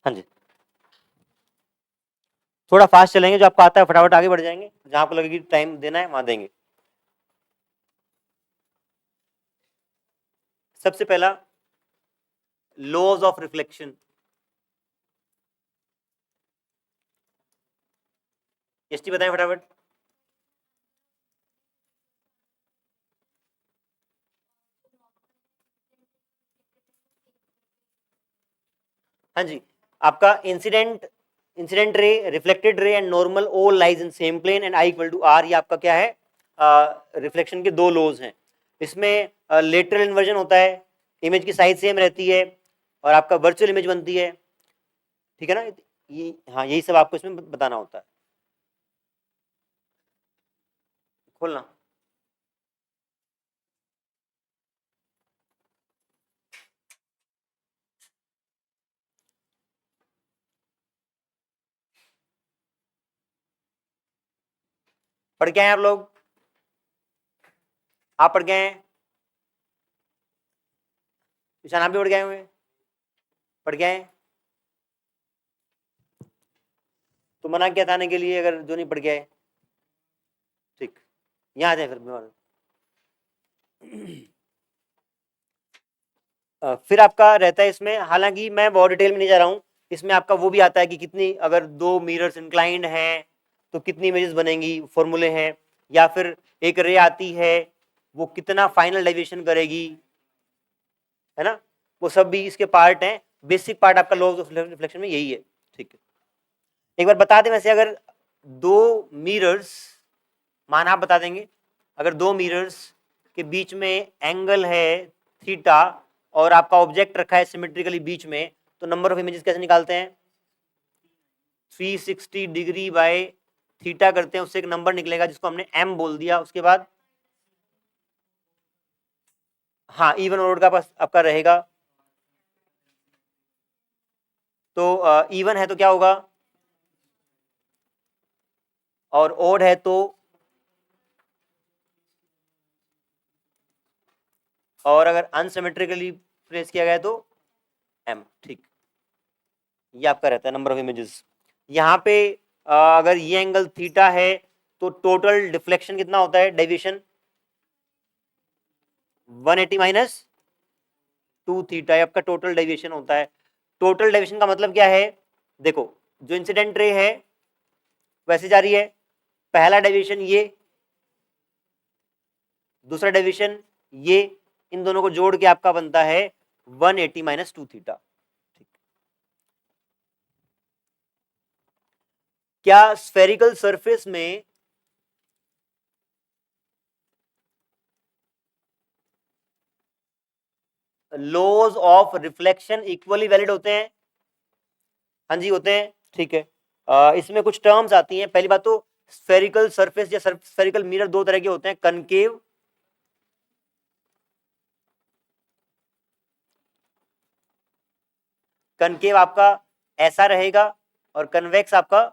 हाँ जी, थोड़ा फास्ट चलेंगे, जो आपको आता है फटाफट आगे बढ़ जाएंगे, जहां आपको लगेगी टाइम देना है वहां देंगे। सबसे पहला, लॉज ऑफ रिफ्लेक्शन। एसटी बताएं फटाफट। हाँ जी, आपका incident incident ray, reflected ray and normal all lies in same plane and i equal to r, ये आपका क्या है, रिफ्लेक्शन के दो लॉज हैं। इसमें लेटरल इन्वर्जन होता है, इमेज की साइज सेम रहती है और आपका वर्चुअल इमेज बनती है, ठीक है ना। ये हाँ, यही सब आपको इसमें बताना होता है। खोलना। पढ़ के आए आप लोग? आप पढ़ के आए हैं? ईशान, आप भी पढ़ के आए हुए? पढ़ के आए हैं? तो मना किया था आने के लिए, अगर जो नहीं पढ़ के आए। ठीक, यहाँ आ जाए फिर फिर आपका रहता है इसमें, हालांकि मैं बहुत डिटेल में नहीं जा रहा हूं, इसमें आपका वो भी आता है कि कितनी, अगर दो मिरर्स इंक्लाइंड हैं तो कितनी इमेजेस बनेंगी, फॉर्मूले हैं। या फिर एक रे आती है, वो कितना फाइनल डेविएशन करेगी, है ना। वो सब भी इसके पार्ट हैं। बेसिक पार्ट आपका लॉ ऑफ रिफ्लेक्शन में यही है, ठीक है। एक बार बता दें वैसे, अगर दो मिरर्स, मान आप बता देंगे, अगर दो मिरर्स के बीच में एंगल है थीटा और आपका ऑब्जेक्ट रखा है सिमेट्रिकली बीच में, तो नंबर ऑफ इमेजेस कैसे निकालते हैं? 360 डिग्री बाय थीटा करते हैं, उससे एक नंबर निकलेगा जिसको हमने m बोल दिया। उसके बाद हाँ, इवन और का पास आपका रहेगा, तो इवन है तो क्या होगा, और ओड है तो, और अगर अनसिमेट्रिकली प्लेस किया गया तो m, ठीक। ये आपका रहता है नंबर ऑफ इमेजेस। यहाँ पे अगर ये एंगल थीटा है तो टोटल डिफ्लेक्शन कितना होता है, डेविएशन 180 माइनस 2 थीटा, आपका टोटल डेविएशन होता है। टोटल डेविएशन का मतलब क्या है, देखो, जो इंसिडेंट रे है वैसे जा रही है, पहला डेविएशन ये, दूसरा डेविएशन ये, इन दोनों को जोड़ के आपका बनता है 180 माइनस 2 थीटा। क्या स्फेरिकल सरफेस में laws of reflection equally valid होते हैं? हाँ जी, होते हैं, ठीक है। इसमें कुछ टर्म्स आती हैं। पहली बात तो, स्फेरिकल सरफेस या स्फेरिकल मिरर दो तरह के होते हैं, कनकेव, कनकेव आपका ऐसा रहेगा और कन्वेक्स आपका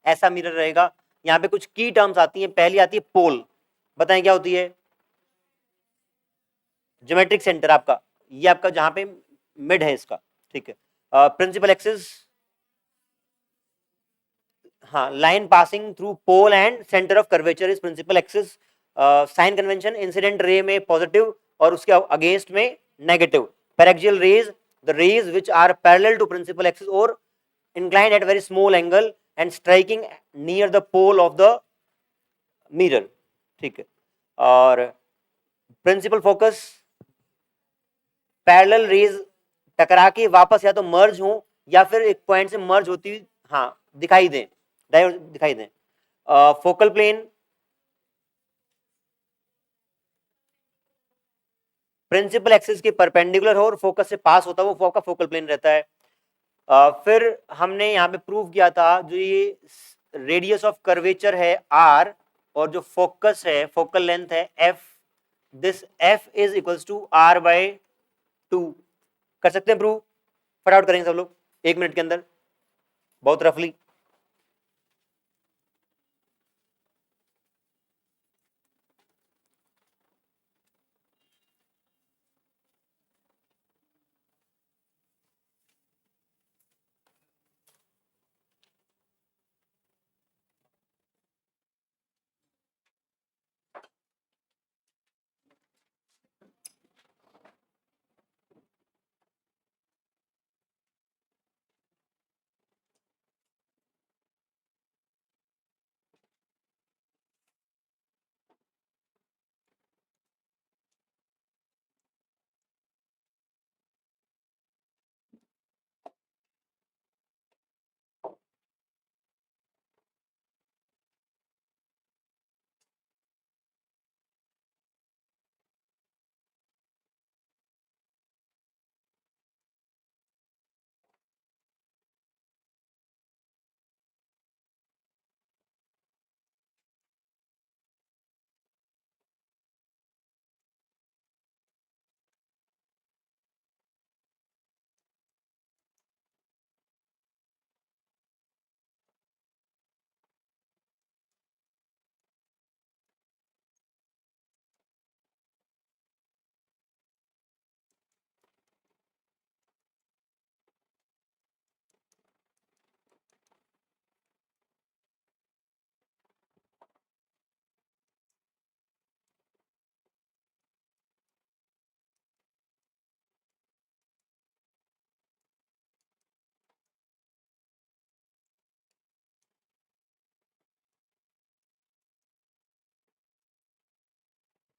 ऐसा मिरर रहेगा। यहाँ पे कुछ की टर्म्स आती हैं। पहली आती है पोल, बताएं क्या होती है? ज्योमेट्रिक सेंटर आपका, ये आपका जहां पे मिड है इसका, ठीक है। प्रिंसिपल एक्सिस, हाँ, line passing through pole and centre of curvature is principal axis. Sign convention, incident ray में पॉजिटिव और उसके अगेंस्ट में negative. Paraxial rays, the rays which are parallel to principal axis और inclined at very small angle and striking near the pole of the mirror, ठीक है। और principal focus, parallel raise टकरा के वापस या तो मर्ज हो या फिर एक पॉइंट से मर्ज होती हुई, हाँ, दिखाई दें, दिखाई दें। फोकल प्लेन, प्रिंसिपल एक्सिस के परपेंडिकुलर हो और फोकस से पास होता है, वो आपका फोकल प्लेन रहता है। फिर हमने यहाँ पे प्रूव किया था, जो ये रेडियस ऑफ कर्वेचर है r और जो फोकस है, फोकल लेंथ है f, this f is equals to r by 2। कर सकते हैं प्रूव? फटाफट करेंगे सब लोग 1 मिनट के अंदर, बहुत रफली।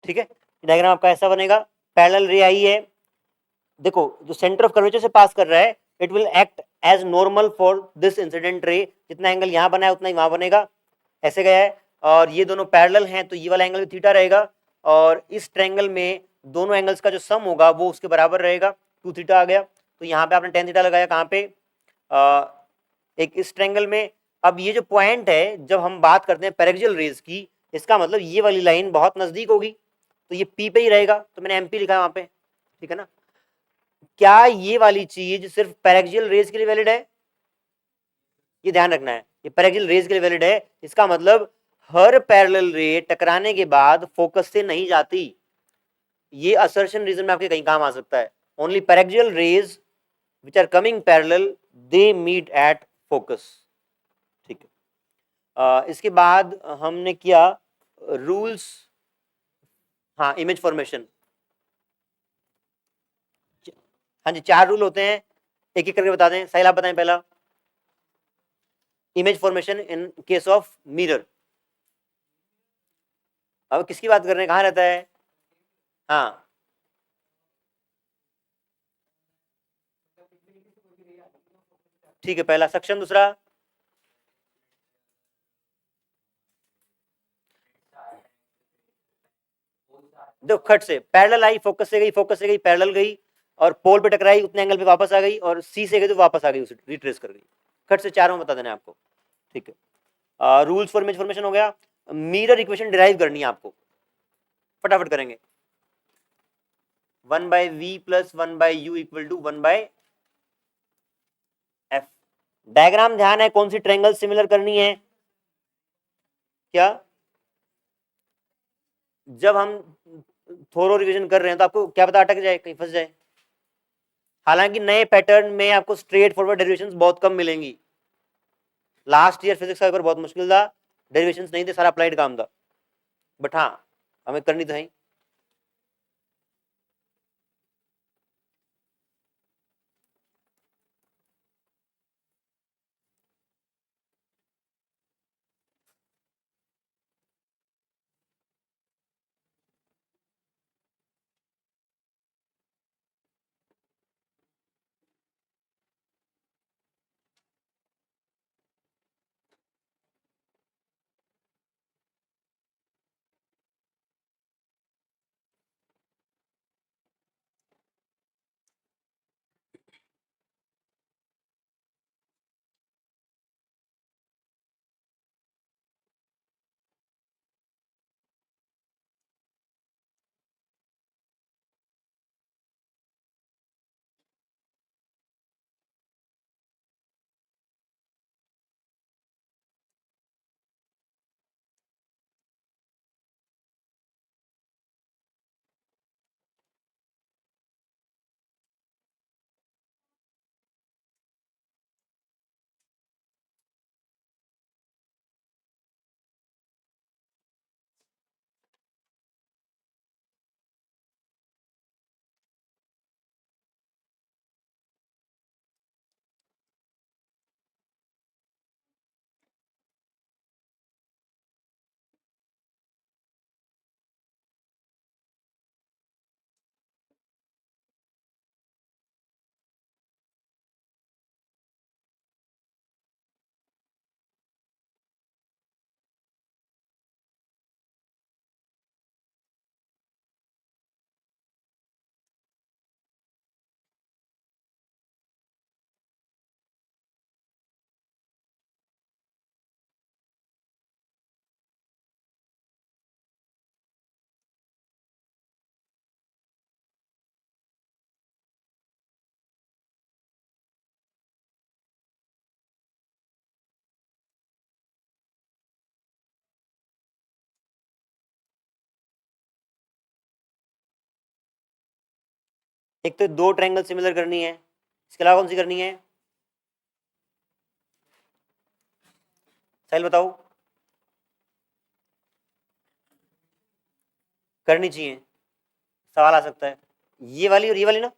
ठीक है, डायग्राम आपका ऐसा बनेगा, पैरेलल रे आई है, देखो जो सेंटर ऑफ कर्वेचर से पास कर रहा है, it will act as normal for this incident ray, जितना एंगल यहां बना है उतना ही वहां बनेगा, ऐसे गया है, और ये दोनों पैरेलल हैं तो ये वाला एंगल भी थीटा रहेगा, और इस ट्रायंगल में दोनों एंगल्स का जो सम होगा वो उसके बराबर रहेगा, 2 थीटा आ गया, तो यहाँ पे आपने tan थीटा लगाया कहाँ पे, एक इस ट्रायंगल में। अब ये जो पॉइंट है, जब हम बात करते हैं पैरेक्सियल रेज की, इसका मतलब ये वाली लाइन बहुत नजदीक होगी, तो ये P पे ही रहेगा, तो मैंने MP लिखा है वहां पे, ठीक है ना। क्या ये वाली चीज सिर्फ पैरेक्सियल रेज के लिए वैलिड है, ये ध्यान रखना है, ये पैरेक्सियल रेज के लिए वैलिड है, इसका मतलब हर पैरेलल रे टकराने के बाद फोकस से नहीं जाती, ये असर्शन रीजन में आपके कहीं काम आ सकता है, only paraxial rays which are coming parallel they meet at focus, ठीक है। इसके बाद हमने किया रूल्स, हाँ इमेज फॉर्मेशन, हाँ जी 4 रूल होते हैं, एक एक करके बता दें, साहिल आप बताएं पहला, image formation in case of mirror, अब किसकी बात कर रहे हैं, कहाँ रहता है, हाँ ठीक है, पहला सक्शन, दूसरा देखो खट से पैरेलल आई, फोकस से गई, फोकस से गई पैरेलल गई, और पोल पे टकराई, उतने एंगल पे वापस आ गई, और सी से गई तो वापस आ गई, उसे रिट्रेस कर गई, खट से चारों बता देना आपको, ठीक है। रूल्स फॉर इमेज फॉर्मेशन हो गया, मिरर इक्वेशन डिराइव करनी है आपको, फटाफट करेंगे, 1/v plus 1/u equal to 1/f, diagram ध्यान है, कौन सी ट्रायंगल सिमिलर करनी है, क्या, जब हम थोरो रिवीजन कर रहे हैं तो आपको क्या पता अटक जाए, कहीं फंस जाए, हालांकि नए पैटर्न में आपको स्ट्रेट फॉरवर्ड डेरिवेशंस बहुत कम मिलेंगी, लास्ट ईयर फिजिक्स का पेपर बहुत मुश्किल था, डेरिवेशंस नहीं थे, सारा अप्लाइड काम था, बट हाँ हमें करनी तो है। एक तो 2 ट्रायंगल सिमिलर करनी है, इसके अलावा कौन सी करनी है, साहिल बताओ, करनी चाहिए, सवाल आ सकता है, ये वाली और ये वाली ना,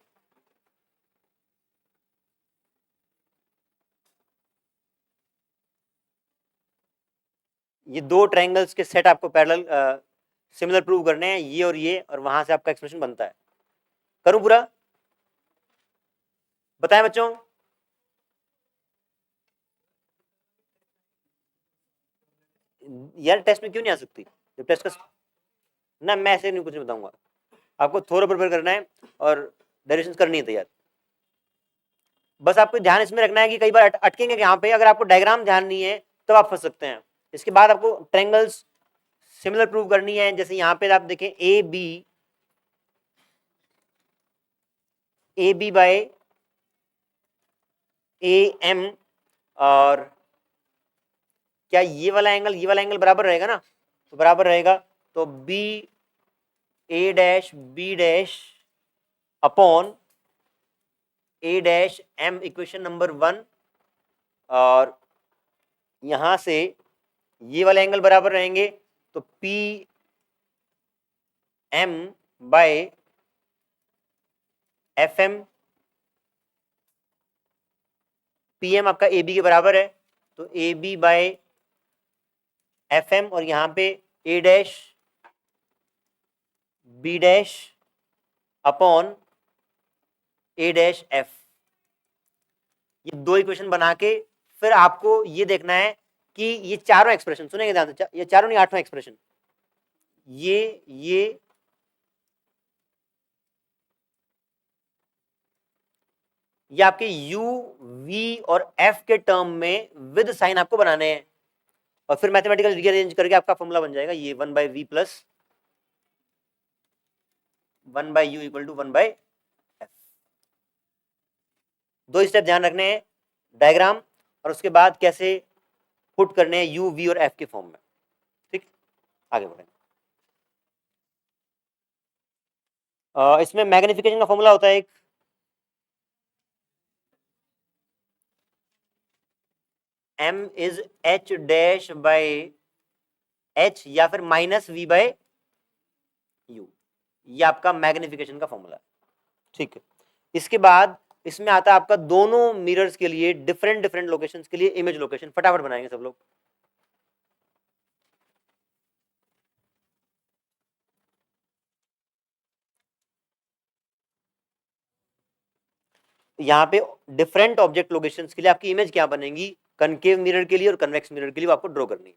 ये 2 ट्रायंगल्स के सेट आपको पैरेलल सिमिलर प्रूव करने हैं ये, और वहां से आपका एक्सप्रेशन बनता है। करूं पूरा? बताएं बच्चों। यार टेस्ट में क्यों नहीं आ सकती? जब टेस्ट का ना, मैं ऐसे नहीं कुछ नहीं बताऊंगा, आपको थोड़ा प्रिपेयर करना है और डायरेक्शन करनी है तैयार। बस आपको ध्यान इसमें रखना है कि कई बार अटकेंगे यहाँ पे, अगर आपको डायग्राम ध्यान नहीं है तब आप फंस सकते हैं। इसके बाद आपको ट्रायंगल्स सिमिलर प्रूव करनी है, जैसे यहाँ पे आप देखें A B by A M, और क्या ये वाला एंगल बराबर रहेगा ना? तो बराबर रहेगा, तो B A dash B dash upon A dash M, equation number 1। और यहां से ये वाले एंगल बराबर रहेंगे, तो P M by F M, P M आपका ए बी के बराबर है, तो A B by F M, और यहां पे A dash B dash upon A dash F. ये दो इक्वेशन बना के फिर आपको ये देखना है कि ये चारों एक्सप्रेशन सुनेंगे ध्यान से, ये चारों नहीं, आठवां एक्सप्रेशन, ये आपके u v और f के टर्म में विद साइन आपको बनाने हैं, और फिर मैथमेटिकल रीअरेंज करके आपका फॉर्मूला बन जाएगा ये 1/v plus 1/u equal to 1/f। दो स्टेप ध्यान रखने हैं, डायग्राम और उसके बाद कैसे पुट करने हैं u v और f के फॉर्म में। ठीक, आगे बढ़ेंगे। इसमें मैग्निफिकेशन का फॉर्मूला होता है एक, m is h dash by h या फिर माइनस v बाय u, ये आपका मैग्निफिकेशन का फॉर्मूला है। ठीक है, इसके बाद इसमें आता है आपका दोनों मिरर्स के लिए डिफरेंट डिफरेंट लोकेशंस के लिए इमेज लोकेशन। फटाफट बनाएंगे सब लोग। यहाँ पे डिफरेंट ऑब्जेक्ट लोकेशंस के लिए आपकी इमेज क्या बनेगी, कनकेव मिरर के लिए और कन्वेक्स मिरर के लिए आपको ड्रॉ करनी है।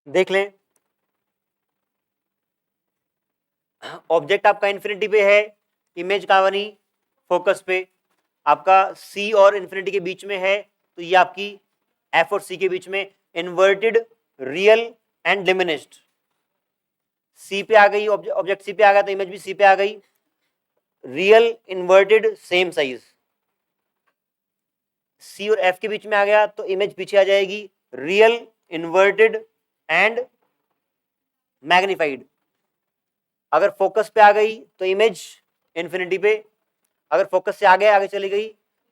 देख लें, ऑब्जेक्ट आपका इन्फिनिटी पे है, इमेज कहाँ बनी, फोकस पे, आपका सी और इन्फिनिटी के बीच में है, तो ये आपकी एफ और सी के बीच में इन्वर्टेड, रियल एंड डिमिनिश्ड, सी पे आ गई, ऑब्जेक्ट सी पे आ गया तो इमेज भी सी पे आ गई, रियल इन्वर्टेड सेम साइज, सी और एफ के बीच में आ गया तो इमेज पीछे आ जाएगी, रियल इन्वर्टेड एंड मैग्नीफाइड, अगर फोकस पे आ गई तो इमेज इन्फिनिटी पे, अगर फोकस से आगे चली गई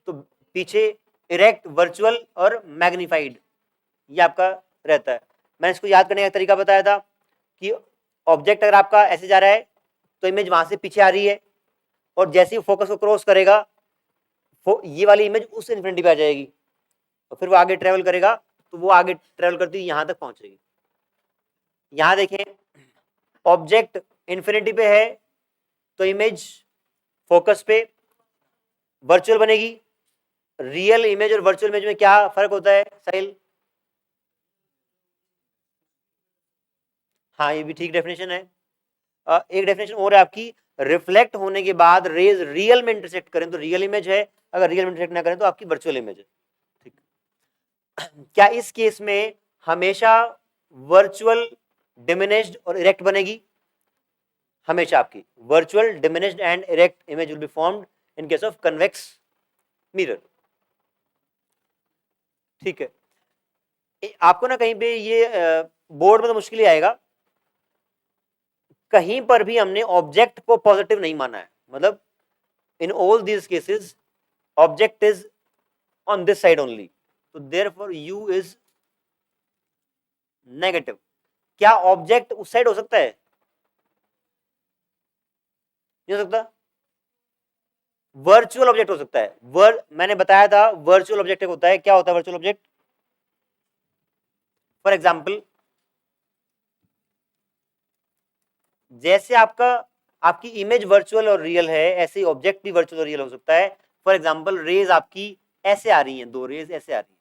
तो पीछे इरेक्ट, वर्चुअल और मैग्नीफाइड, ये आपका रहता है। मैंने इसको याद करने का तरीका बताया था कि ऑब्जेक्ट अगर आपका ऐसे जा रहा है तो इमेज वहां से पीछे आ रही है, और जैसे ही फोकस को क्रॉस करेगा ये वाली इमेज उस इन्फिनिटी पे आ जाएगी, और फिर वो आगे ट्रेवल करेगा तो वो आगे ट्रेवल करती हुई यहां तक पहुंचेगी। यहां देखें, ऑब्जेक्ट इन्फिनिटी पे है तो इमेज फोकस पे वर्चुअल बनेगी, रियल इमेज और वर्चुअल इमेज में क्या फर्क होता है साहिल? हाँ, ये भी ठीक डेफिनेशन है। एक डेफिनेशन और है आपकी, रिफ्लेक्ट होने के बाद रेज रियल में इंटरसेक्ट करें तो रियल इमेज है, अगर रियल में इंटरसेक्ट ना करें तो आपकी वर्चुअल इमेज है। ठीक, क्या इस केस में हमेशा वर्चुअल, डिमिनिश्ड और इरेक्ट बनेगी? हमेशा आपकी virtual, diminished and erect image will be formed in case of convex mirror. ठीक है, आपको ना कहीं पे ये बोर्ड में तो मुश्किल ही आएगा, कहीं पर भी हमने ऑब्जेक्ट को पॉजिटिव नहीं माना है, मतलब in all these cases object is on this side only, तो देयरफॉर यू इज नेगेटिव। क्या ऑब्जेक्ट उस साइड हो सकता है? नहीं हो सकता। वर्चुअल ऑब्जेक्ट हो सकता है, मैंने बताया था वर्चुअल ऑब्जेक्ट होता है, क्या होता है वर्चुअल ऑब्जेक्ट? फॉर एग्जाम्पल, जैसे आपकी इमेज वर्चुअल और रियल है, ऐसे ही ऑब्जेक्ट भी वर्चुअल और रियल हो सकता है। फॉर एग्जाम्पल, रेज आपकी ऐसे आ रही हैं, दो रेज ऐसे आ रही हैं,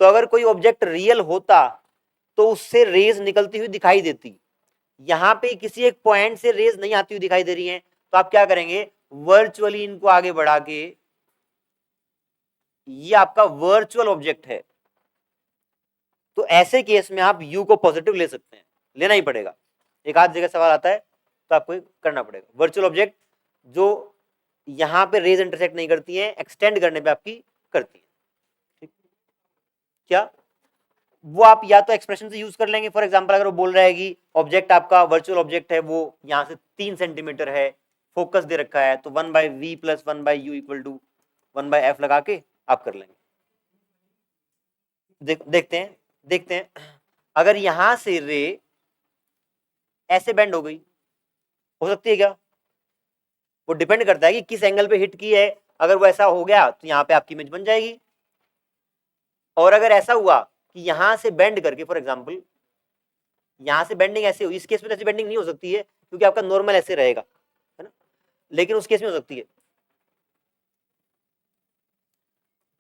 तो अगर कोई ऑब्जेक्ट रियल होता तो उससे रेज निकलती हुई दिखाई देती, यहां पे किसी एक पॉइंट से रेज नहीं आती हुई दिखाई दे रही हैं, तो आप क्या करेंगे, वर्चुअली इनको आगे बढ़ा के, ये आपका वर्चुअल ऑब्जेक्ट है, तो ऐसे केस में आप यू को पॉजिटिव ले सकते हैं, लेना ही पड़ेगा, एक आध जगह सवाल आता है तो आपको करना पड़ेगा। वर्चुअल ऑब्जेक्ट जो यहां पे रेज इंटरसेक्ट नहीं करती हैं, एक्सटेंड करने पे आपकी करती है। ठीक, क्या वो आप या तो एक्सप्रेशन से यूज कर लेंगे, फॉर एग्जांपल अगर वो बोल रहा है कि ऑब्जेक्ट आपका वर्चुअल ऑब्जेक्ट है, वो यहां से 3 सेंटीमीटर है, फोकस दे रखा है, तो 1/v + 1/u = 1/f लगा के आप कर लेंगे। देखते हैं अगर यहां से रे ऐसे बेंड हो गई, हो सकती है क्या? वो डिपेंड करता है कि किस एंगल पे हिट की है, अगर वो ऐसा हो गया तो यहाँ पे आपकी इमेज बन जाएगी, और अगर ऐसा हुआ कि यहां से बेंड करके, फॉर एग्जाम्पल यहां से बेंडिंग ऐसे हुई, इस केस में तो ऐसी बेंडिंग नहीं हो सकती है क्योंकि आपका नॉर्मल ऐसे रहेगा, है ना, लेकिन उस केस में हो सकती है।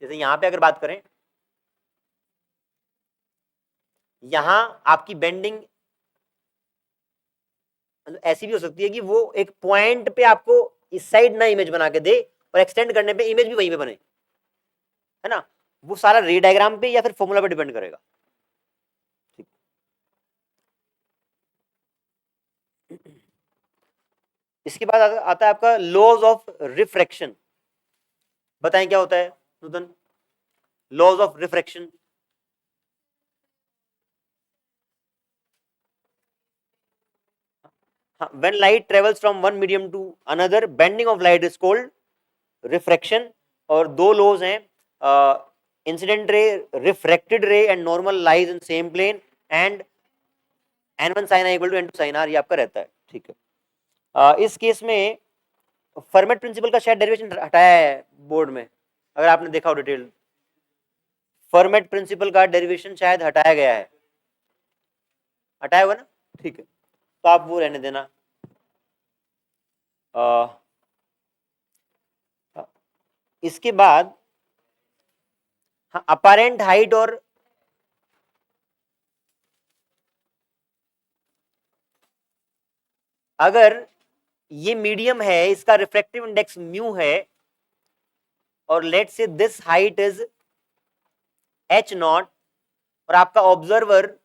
जैसे यहां पे अगर बात करें, यहां आपकी बेंडिंग ऐसी भी हो सकती है कि वो एक पॉइंट पे आपको इस साइड ना इमेज बना के दे, और एक्सटेंड करने पे इमेज भी वहीं पे बने, है ना, वो सारा रे डायग्राम पे या फिर फॉर्मूला पे डिपेंड करेगा। इसके बाद आता है आपका लॉज ऑफ रिफ्रैक्शन। बताएं क्या होता है Nutan, laws of refraction? when light travels from one medium to another, bending of light is called refraction। और दो लॉज हैं, incident ray, refracted ray and normal lies in same plane, and n1 sin i = n2 sin r, ये आपका रहता है। ठीक है, इस केस में फर्मेट प्रिंसिपल का शायद डेरिवेशन हटाया है बोर्ड में, अगर आपने देखा हो डिटेल, फर्मेट प्रिंसिपल का डेरिवेशन शायद हटाया गया है, हटाया हुआ ना? ठीक है, तो आप वो रहने देना। इसके बाद हाँ, अपारेंट हाइट और अगर ये मीडियम है, इसका रिफ्रैक्टिव इंडेक्स म्यू है, और लेट से this height is H not, और आपका ऑब्जर्वर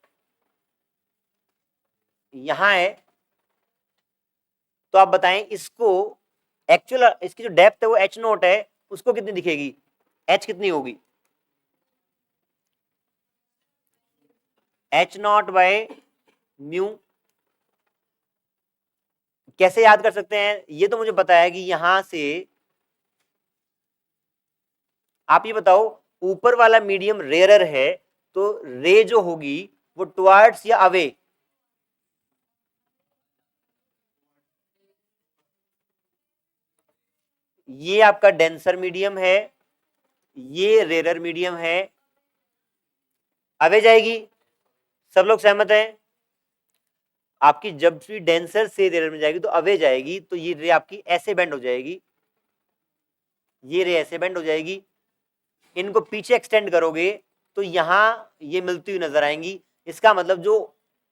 यहां है, तो आप बताएं इसको एक्चुअल इसकी जो डेप्थ है वो एच नॉट है, उसको कितनी दिखेगी, एच कितनी होगी, एच नॉट बाय म्यू। कैसे याद कर सकते हैं, ये तो मुझे पता है कि यहां से आप ये बताओ, ऊपर वाला मीडियम रेयरर है, तो रे जो होगी वो टुवर्ड्स या अवे, ये आपका डेंसर मीडियम है, ये रेयरर मीडियम है, अवे जाएगी। सब लोग सहमत हैं? आपकी जब भी डेंसर से रेयरर में जाएगी तो अवे जाएगी, तो ये रे आपकी ऐसे बेंड हो जाएगी, ये रे ऐसे बेंड हो जाएगी, इनको पीछे एक्सटेंड करोगे तो यहां ये मिलती हुई नजर आएंगी। इसका मतलब जो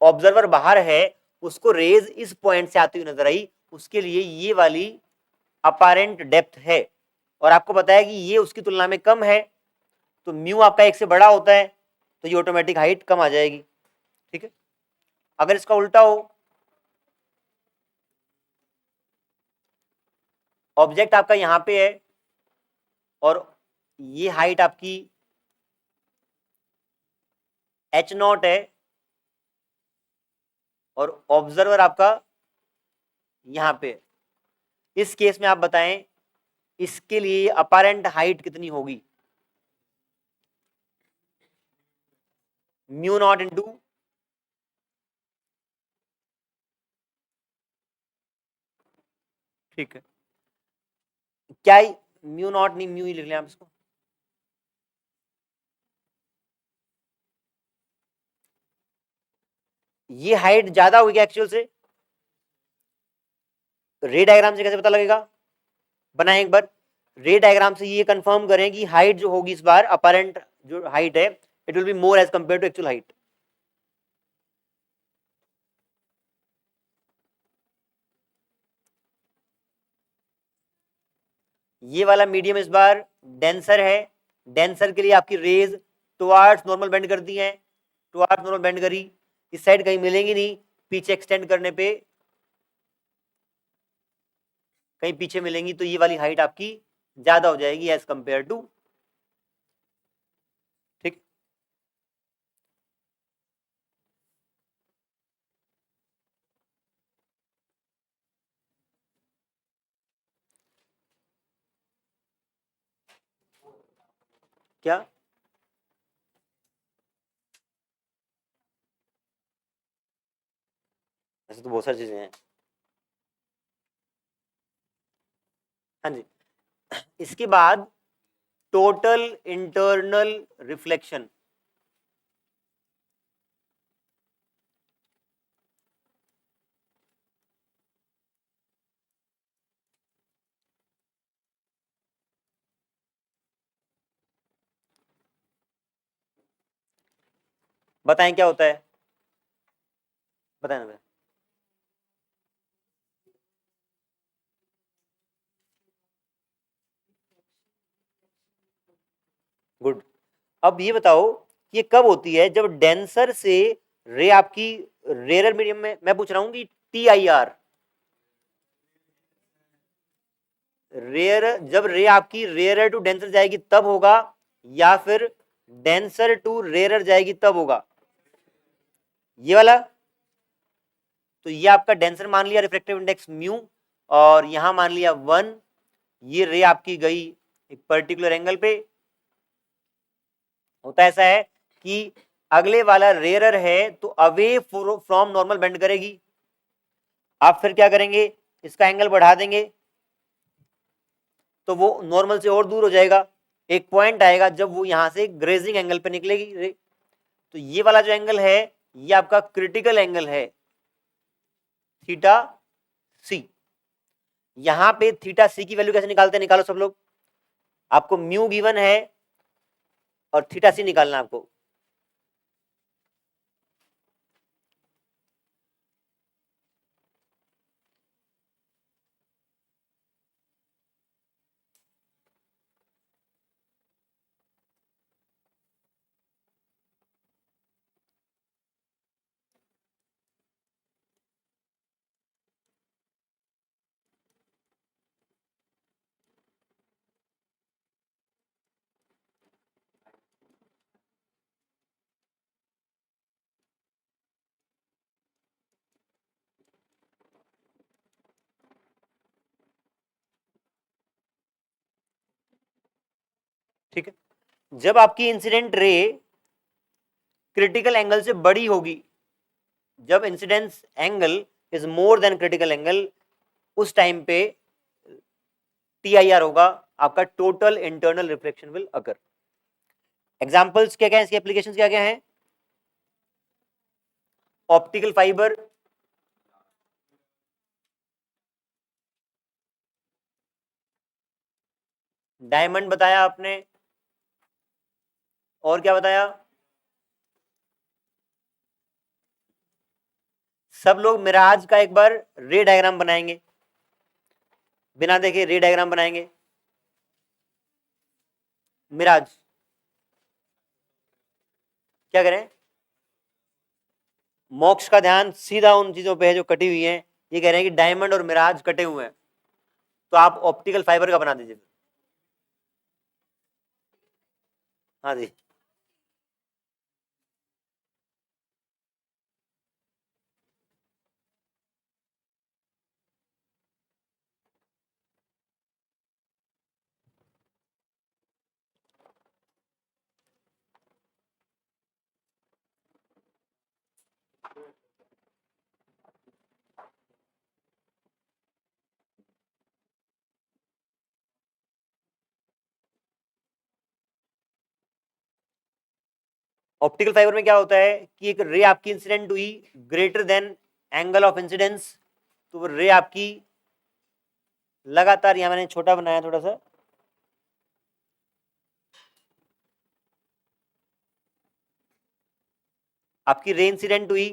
ऑब्जर्वर बाहर है उसको रेज इस पॉइंट से आती हुई नजर आई, उसके लिए ये वाली अपारेंट डेप्थ है, और आपको पता है कि ये उसकी तुलना में कम है, तो म्यू आपका एक से बड़ा होता है, तो ये ऑटोमेटिक हाइट कम आ जाएगी। ठीक है, अगर इसका उल्टा हो, ऑब्जेक्ट आपका यहां पे है और ये हाइट आपकी एच नॉट है, और ऑब्जर्वर आपका यहां पे है, इस केस में आप बताएं इसके लिए अपारेंट हाइट कितनी होगी, म्यू नॉट इंटू, ठीक है, क्या म्यू नॉट नहीं, म्यू ही लिख लें आप इसको, ये हाइट ज्यादा होगी एक्चुअल से, रे डायग्राम से कैसे पता लगेगा, बनाएं एक बार, रे डायग्राम से ये कंफर्म करें कि हाइट जो होगी इस बार अपारेंट जो हाइट है it will be more as compare to actual height. ये वाला मीडियम इस बार डेंसर है, डेंसर के लिए आपकी रेज टुवर्ड्स नॉर्मल बेंड कर दी है, टुवर्ड्स नॉर्मल बेंड करी, इस साइड कहीं मिलेंगी नहीं, पीछे एक्सटेंड करने पे कहीं पीछे मिलेंगी, तो ये वाली हाइट आपकी ज्यादा हो जाएगी एज कंपेयर टू। ठीक, क्या ऐसे तो बहुत सारी चीजें हैं। हाँ जी, इसके बाद टोटल इंटरनल रिफ्लेक्शन, बताएं क्या होता है, बताएं ना। गुड, अब ये बताओ ये कब होती है, जब डेंसर से रे आपकी रेयर मीडियम में, मैं पूछ रहा हूं कि टी आई आर, रेयर, जब रे आपकी रेयर टू डेंसर जाएगी तब होगा, या फिर डेंसर टू रेयर जाएगी तब होगा, ये वाला, तो ये आपका डेंसर मान लिया रिफ्रैक्टिव इंडेक्स म्यू, और यहां मान लिया 1, ये रे आपकी गई एक पर्टिकुलर एंगल पे, होता ऐसा है कि अगले वाला रेयरर है तो अवे फ्रॉम नॉर्मल बेंड करेगी, आप फिर क्या करेंगे, इसका एंगल बढ़ा देंगे तो वो नॉर्मल से और दूर हो जाएगा, एक पॉइंट आएगा जब वो यहां से ग्रेजिंग एंगल पे निकलेगी रे, तो ये वाला जो एंगल है ये आपका क्रिटिकल एंगल है, थीटा सी। यहां पे थीटा सी की वैल्यू कैसे निकालते हैं, निकालो सब लोग, आपको म्यू गिवन है और थीटा सी निकालना आपको, ठीक है, जब आपकी इंसिडेंट रे क्रिटिकल एंगल से बड़ी होगी, जब incidence angle is more than critical angle, उस टाइम पे TIR होगा, आपका total internal reflection will occur. Examples क्या क्या है, इसकी एप्लीकेशंस क्या क्या है? ऑप्टिकल फाइबर, डायमंड बताया आपने, और क्या बताया? सब लोग मिराज का एक बार रे डायग्राम बनाएंगे, बिना देखे रे डायग्राम बनाएंगे। मिराज क्या करें? मोक्ष का ध्यान सीधा उन चीजों पे है जो कटी हुई हैं। ये कह रहे हैं कि डायमंड और मिराज कटे हुए हैं, तो आप ऑप्टिकल फाइबर का बना दीजिए। हाँ जी, ऑप्टिकल फाइबर में क्या होता है कि एक रे आपकी इंसिडेंट हुई greater than angle of incidence, तो वो रे आपकी लगातार, यहां मैंने छोटा बनाया थोड़ा सा, आपकी रे इंसिडेंट हुई,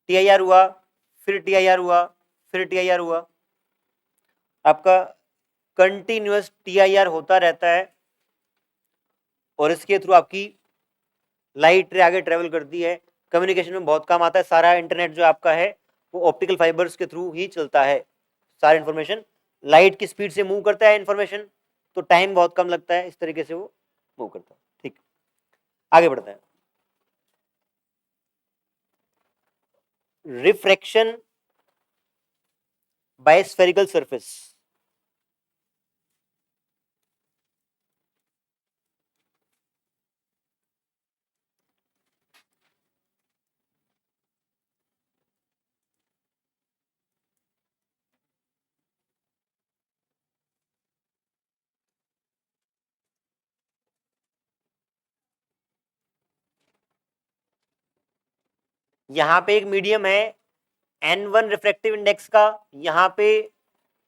TIR हुआ, फिर TIR हुआ, फिर TIR हुआ, आपका कंटिन्यूअस TIR होता रहता है, और इसके थ्रू आपकी लाइट रे आगे ट्रेवल करती है। कम्युनिकेशन में बहुत काम आता है, सारा इंटरनेट जो आपका है वो ऑप्टिकल फाइबर्स के थ्रू ही चलता है। सारी इंफॉर्मेशन लाइट की स्पीड से मूव करता है इंफॉर्मेशन, तो टाइम बहुत कम लगता है, इस तरीके से वो मूव करता है। ठीक, आगे बढ़ते हैं। रिफ्रैक्शन बाय स्फेरिकल सरफेस, यहाँ पे एक मीडियम है N1 रिफ्रैक्टिव इंडेक्स का, यहाँ पे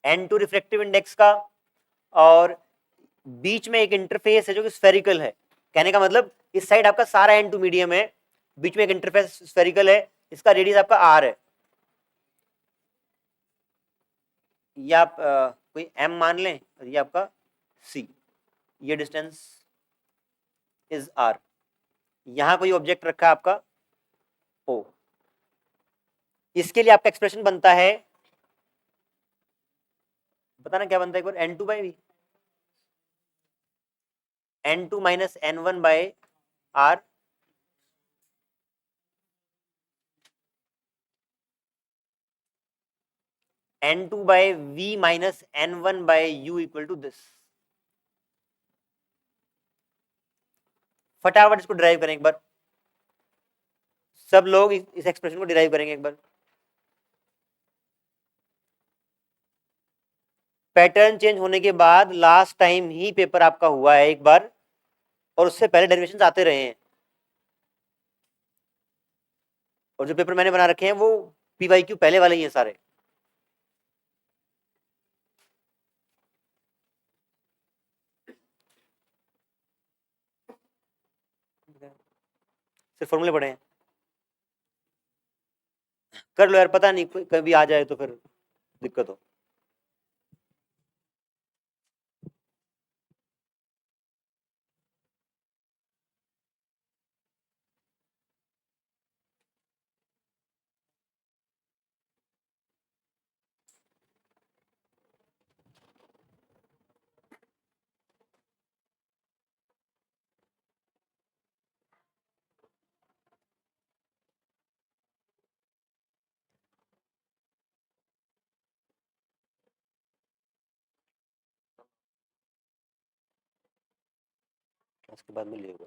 N2 रिफ्रैक्टिव इंडेक्स का, और बीच में एक इंटरफेस है जो कि स्फेरिकल है। कहने का मतलब इस साइड आपका सारा N2 मीडियम है, बीच में एक इंटरफेस स्फेरिकल है, इसका रेडियस आपका R है। ये आप कोई M मान लें, और ये आपका C, ये डिस्टेंस इज R। यहां कोई ऑब्जेक्ट रखा है आपका O, इसके लिए आपका एक्सप्रेशन बनता है, बताना क्या बनता है एक बार, N2/V, N2 minus N1/R, N2/V minus N1/U equal to this. फटाफट इसको ड्राइव करें एक बार, सब लोग इस एक्सप्रेशन को डिराइव करेंगे एक बार। पैटर्न चेंज होने के बाद लास्ट टाइम ही पेपर आपका हुआ है एक बार, और उससे पहले डेरिवेशंस आते रहे हैं, और जो पेपर मैंने बना रखे हैं वो PYQ पहले वाले ही हैं सारे। सिर्फ फॉर्मूले पढ़े हैं, कर लो यार, पता नहीं कभी आ जाए तो फिर दिक्कत हो। उसके बाद में लेबर।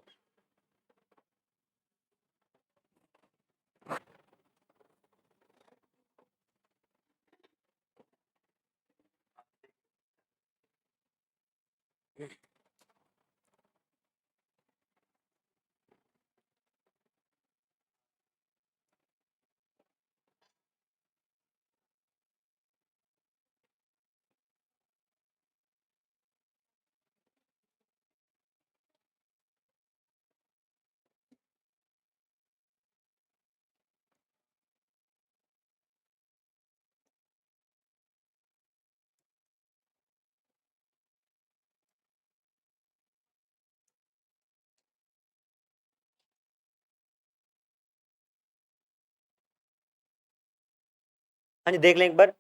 हाँ जी, देख लें एक बार,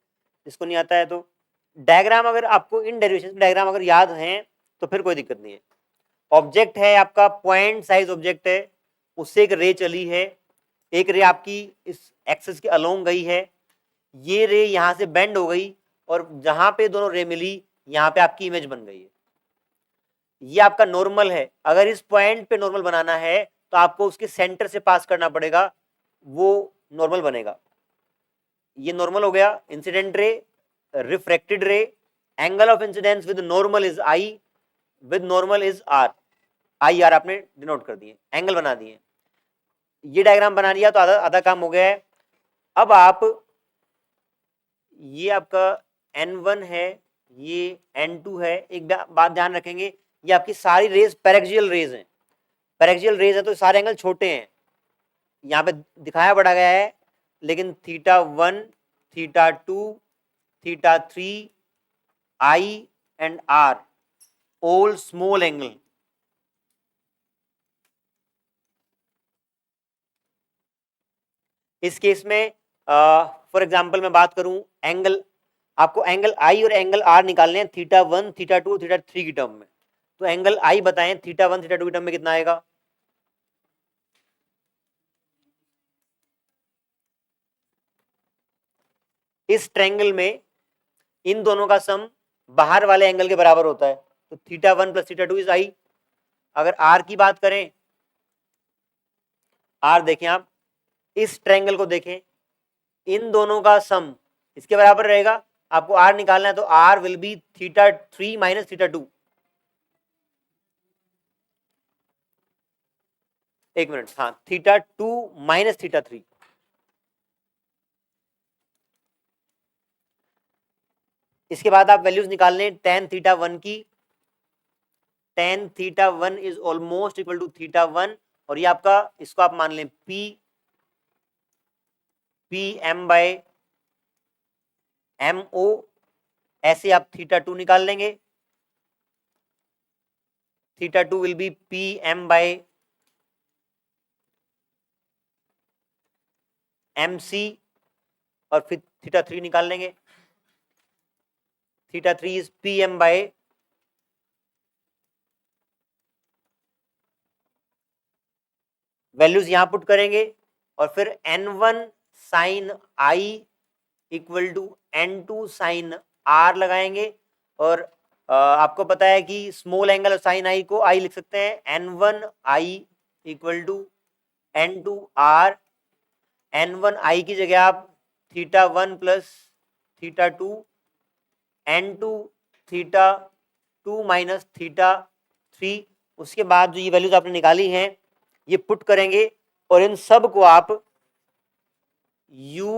जिसको नहीं आता है तो। डायग्राम अगर आपको इन डेरिवेशन डायग्राम अगर याद हैं तो फिर कोई दिक्कत नहीं है। ऑब्जेक्ट है आपका, पॉइंट साइज ऑब्जेक्ट है, उससे एक रे चली है, एक रे आपकी इस एक्सिस के अलोंग गई है, ये रे यहां से बेंड हो गई और जहां पे दोनों रे मिली यहां पे आपकी इमेज बन गई है। ये आपका नॉर्मल है। अगर इस पॉइंट पे नॉर्मल बनाना है तो आपको उसके सेंटर से पास करना पड़ेगा, वो नॉर्मल बनेगा। ये नॉर्मल हो गया। Incident ray, refracted ray, angle of incidence with normal is i, with normal is r. I r आपने डिनोट कर दिए, एंगल बना दिए। ये डायग्राम बना लिया तो आधा आधा काम हो गया है। अब आप, ये आपका N1 है, ये N2 है। एक बात ध्यान रखेंगे, ये आपकी सारी रेज पैरेक्सियल रेज हैं। पैरेक्सियल रेज है तो सारे एंगल छोटे हैं, यहाँ पे दिखाया पड़ा गया है, लेकिन θ1, θ2, θ3, I and R all small angle। इस केस में फॉर एग्जांपल मैं बात करूं, एंगल आपको एंगल I और एंगल R निकालने हैं θ1, θ2, θ3 की टर्म में। तो एंगल I बताएं θ1, θ2 की टर्म में कितना आएगा? इस ट्रायंगल में इन दोनों का सम बाहर वाले एंगल के बराबर होता है, तो θ1 प्लस θ2 इज I। अगर R की बात करें, R देखें आप, इस ट्रायंगल को देखें, इन दोनों का सम इसके बराबर रहेगा। आपको R निकालना है तो R विल बी θ3 माइनस θ2। एक मिनट, हाँ, θ2 माइनस θ3। इसके बाद आप वैल्यूज निकाल लें tan θ1 की। tan θ1 is almost equal to θ1, और ये आपका, इसको आप मान लें P m बाय MO। ऐसे आप θ2 निकाल लेंगे। θ2 will be P m by MC, और फिर θ3 निकाल लेंगे। θ3 इज PM बाय वैल्यूज यहां पुट करेंगे, और फिर N1 sine I equal to N2 sine R लगाएंगे। और आपको पता है कि स्मॉल एंगल साइन I को I लिख सकते हैं N1 I equal to N2 R। N1 I की जगह आप θ1 प्लस θ2, N2 θ2 माइनस θ3। उसके बाद जो ये वैल्यूज आपने निकाली हैं ये पुट करेंगे, और इन सब को आप U